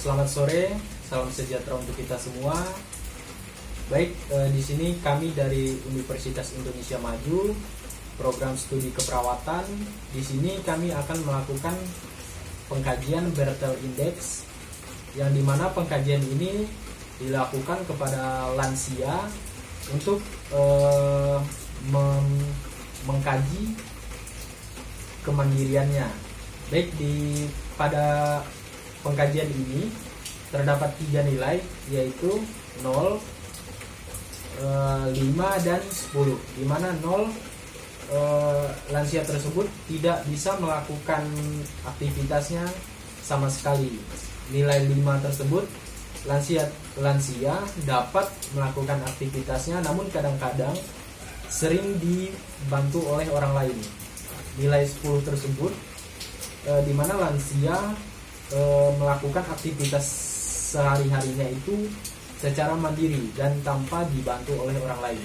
Selamat sore, salam sejahtera untuk kita semua. Baik, di sini kami dari Universitas Indonesia Maju, program studi keperawatan. Di sini kami akan melakukan pengkajian Bertel Index, yang dimana pengkajian ini dilakukan kepada lansia untuk mengkaji kemandiriannya. Baik, pada pengkajian ini terdapat 3 nilai, yaitu 0, 5, dan 10, di mana 0 lansia tersebut tidak bisa melakukan aktivitasnya sama sekali. Nilai 5 tersebut lansia dapat melakukan aktivitasnya, namun kadang-kadang sering dibantu oleh orang lain. Nilai 10 tersebut di mana lansia melakukan aktivitas sehari-harinya itu secara mandiri dan tanpa dibantu oleh orang lain.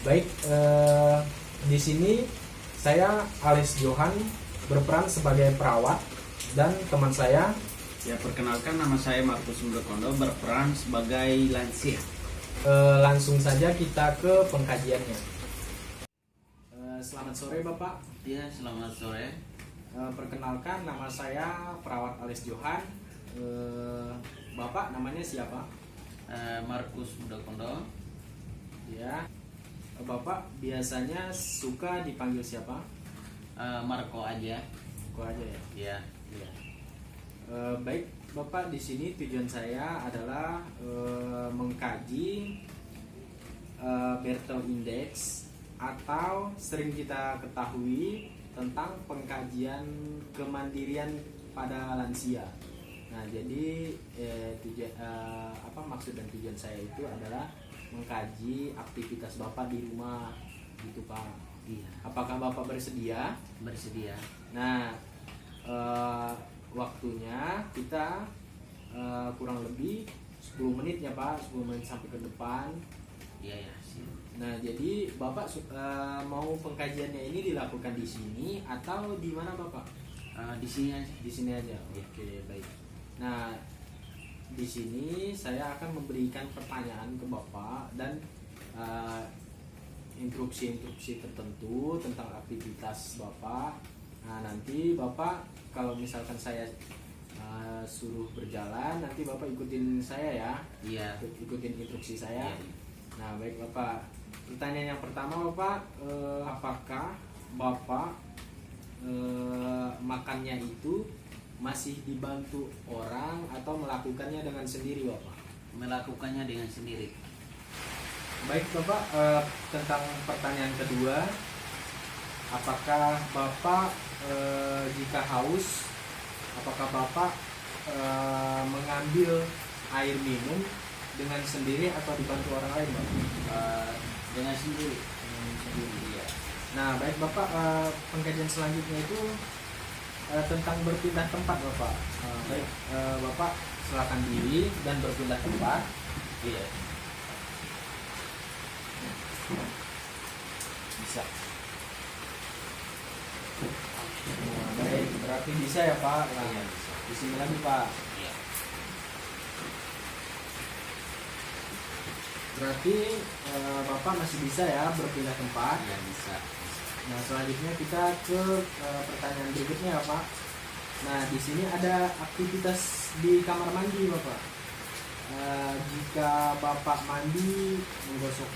Baik, di sini saya Ales Johan berperan sebagai perawat, dan teman saya, ya, perkenalkan, nama saya Markus Mudakondo, berperan sebagai lansia. Langsung saja kita ke pengkajiannya. Selamat sore Bapak. Ya, selamat sore. Perkenalkan, nama saya perawat Ales Johan. Bapak namanya siapa? Markus Mudakondo. Ya. Bapak biasanya suka dipanggil siapa? Marco aja. Kok aja ya? Ya. Ya. Baik, Bapak, di sini tujuan saya adalah mengkaji Bertel Index, atau sering kita ketahui tentang pengkajian kemandirian pada lansia. Nah, jadi maksud dan tujuan saya itu adalah mengkaji aktivitas Bapak di rumah, gitu Pak. Iya. Apakah Bapak bersedia? Bersedia. Nah, waktunya kita kurang lebih 10 menit ya Pak, 10 menit sampai ke depan. Iya ya. Nah, jadi Bapak mau pengkajiannya ini dilakukan di sini atau di mana Bapak? Di sini aja. Di sini aja. Ya. Oke, baik. Nah, di sini saya akan memberikan pertanyaan ke Bapak dan instruksi-instruksi tertentu tentang aktivitas Bapak. Nah, nanti Bapak kalau misalkan saya suruh berjalan, nanti Bapak ikutin saya ya. Iya. Ikutin instruksi saya. Iya. Nah, baik Bapak. Pertanyaan yang pertama Bapak, apakah Bapak makannya itu masih dibantu orang atau melakukannya dengan sendiri Bapak? Melakukannya dengan sendiri. Baik Bapak, tentang pertanyaan kedua, apakah Bapak jika haus, apakah Bapak mengambil air minum dengan sendiri atau dibantu orang lain Bapak? Dengan sendiri. Iya. Nah, baik Bapak, pengkajian selanjutnya itu tentang berpindah tempat Bapak. Baik, Bapak silakan diri dan berpindah tempat. Iya. Bisa. Nah, baik, berarti bisa ya Pak. Nah, Iya, bisa. di sini lagi Pak. Iya. Berarti Bapak masih bisa ya berpindah tempat. Iya, bisa. Nah, selanjutnya kita ke pertanyaan berikutnya ya Pak. Nah, di sini ada aktivitas di kamar mandi Bapak. Jika Bapak mandi, menggosok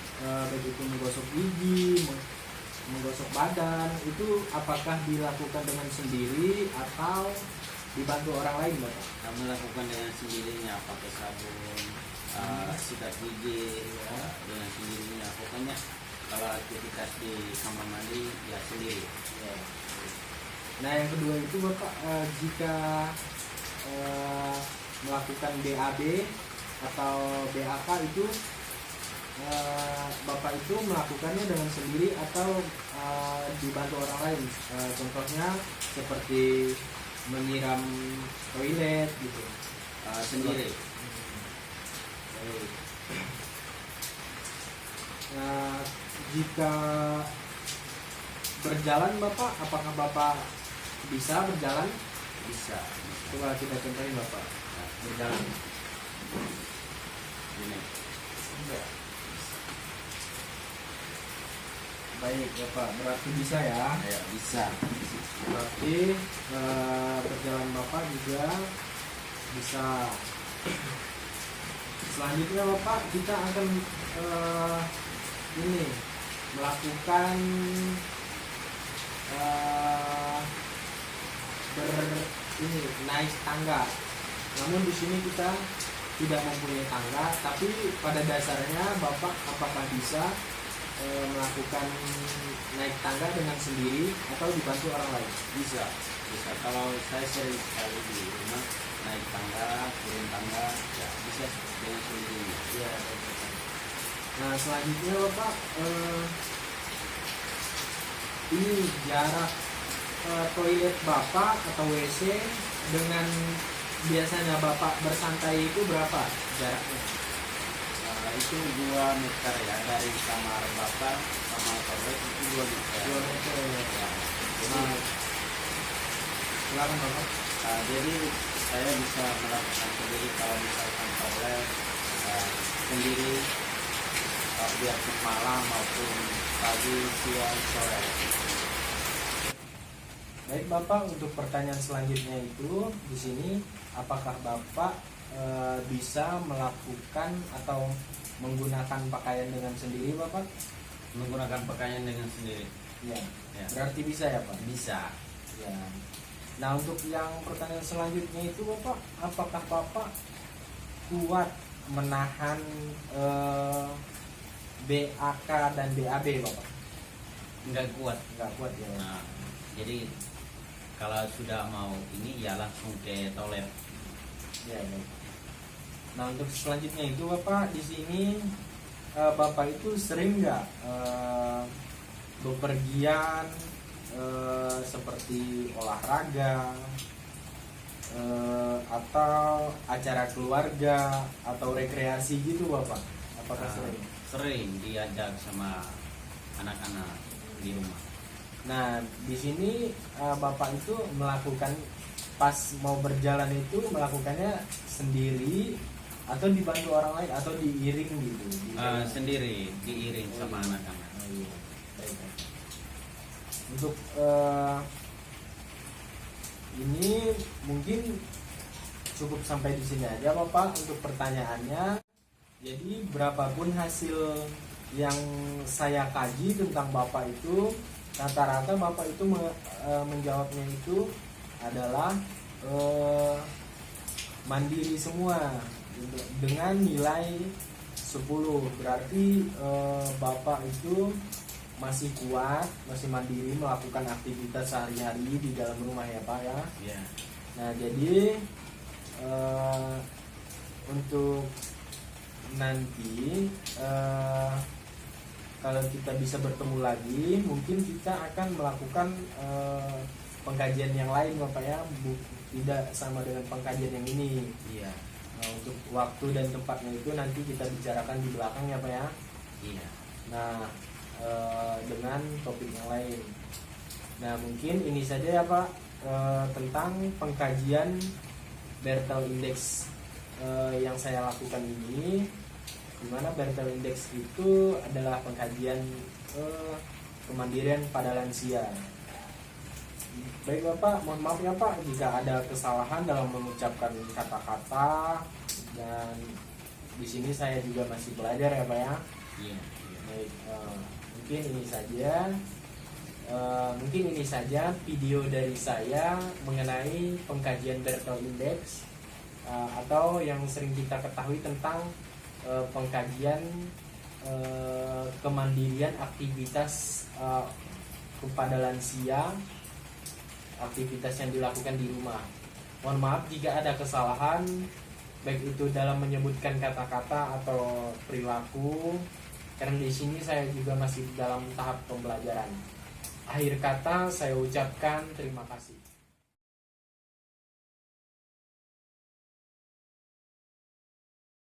begitu menggosok gigi, menggosok badan, itu apakah dilakukan dengan sendiri atau dibantu orang lain Bapak? Kami lakukan dengan sendirinya, pakai sabun, sikat gigi, dengan sendirinya. Pokoknya kalau aktivitas di kamar mandi ya sendiri. Ya. Nah, yang kedua itu Bapak, jika melakukan BAB atau BAK itu Bapak itu melakukannya dengan sendiri atau dibantu orang lain? Contohnya seperti menyiram toilet gitu. Sendiri. Baik. Nah, jika berjalan Bapak, apakah Bapak bisa berjalan? Bisa. Coba kita contohin Bapak. berjalan. Ini. Baik ya Pak, berarti bisa ya. Ya, bisa. Berarti berjalan Bapak juga bisa. Selanjutnya Bapak, kita akan ini melakukan ini naik tangga. Namun di sini kita tidak mempunyai tangga, tapi pada dasarnya Bapak apakah bisa melakukan naik tangga dengan sendiri atau dibantu orang lain? Bisa. Kalau saya sering sekali di rumah naik tangga, turun tangga, ya bisa dengan sendirinya. Ya. Nah selanjutnya Bapak, ini jarak toilet Bapak atau WC dengan biasanya Bapak bersantai itu berapa jaraknya? Itu 2 meter ya, dari kamar bapak sama toilet itu 2 meter. 2 meter ya. Ya. Jadi, Nah, silakan Bapak. jadi saya bisa melakukan sendiri kalau misalkan toilet sendiri, biarpun malam maupun pagi, siang, sore. Baik Bapak, untuk pertanyaan selanjutnya itu di sini, apakah Bapak bisa melakukan atau menggunakan pakaian dengan sendiri Bapak? Menggunakan pakaian dengan sendiri. Ya. Ya. Berarti bisa ya Pak? Bisa. Ya. Nah untuk yang pertanyaan selanjutnya itu Bapak, apakah Bapak kuat menahan BAK dan BAB Bapak? Nggak kuat. Enggak kuat ya. Nah, jadi kalau sudah mau ini ya langsung ke toilet. Ya, baik. Nah untuk selanjutnya itu Bapak, di sini Bapak itu sering nggak bepergian seperti olahraga atau acara keluarga atau rekreasi gitu Bapak? Apakah sering? Sering diajak sama anak-anak di rumah. Nah di sini Bapak itu melakukan pas mau berjalan itu melakukannya sendiri atau dibantu orang lain atau diiring gitu? Sendiri diiring sama iya. anak-anak. Oh, iya. Baik, baik. Untuk ini mungkin cukup sampai di sini aja Bapak untuk pertanyaannya. Jadi berapapun hasil yang saya kaji tentang Bapak itu, rata-rata Bapak itu menjawabnya itu adalah mandiri semua dengan nilai 10. Berarti Bapak itu masih kuat, masih mandiri melakukan aktivitas sehari-hari di dalam rumah ya Pak ya. Iya. Nah jadi untuk nanti kalau kita bisa bertemu lagi, mungkin kita akan melakukan pengkajian yang lain Bapak ya, tidak sama dengan pengkajian yang ini. Iya. Nah, untuk waktu dan tempatnya itu nanti kita bicarakan di belakang ya Pak ya. Iya. Nah dengan topik yang lain. Nah mungkin ini saja ya Pak tentang pengkajian Bertel Index yang saya lakukan ini, dimana Bertel Index itu adalah pengkajian kemandirian pada lansia. Baik Bapak, mohon maaf ya Pak jika ada kesalahan dalam mengucapkan kata-kata, dan di sini saya juga masih belajar ya Pak ya. Iya. Baik, mungkin ini saja video dari saya mengenai pengkajian Bertel Index atau yang sering kita ketahui tentang pengkajian kemandirian aktivitas kepada lansia, aktivitas yang dilakukan di rumah. Mohon maaf jika ada kesalahan, baik itu dalam menyebutkan kata-kata atau perilaku, karena di sini saya juga masih dalam tahap pembelajaran. Akhir kata saya ucapkan terima kasih.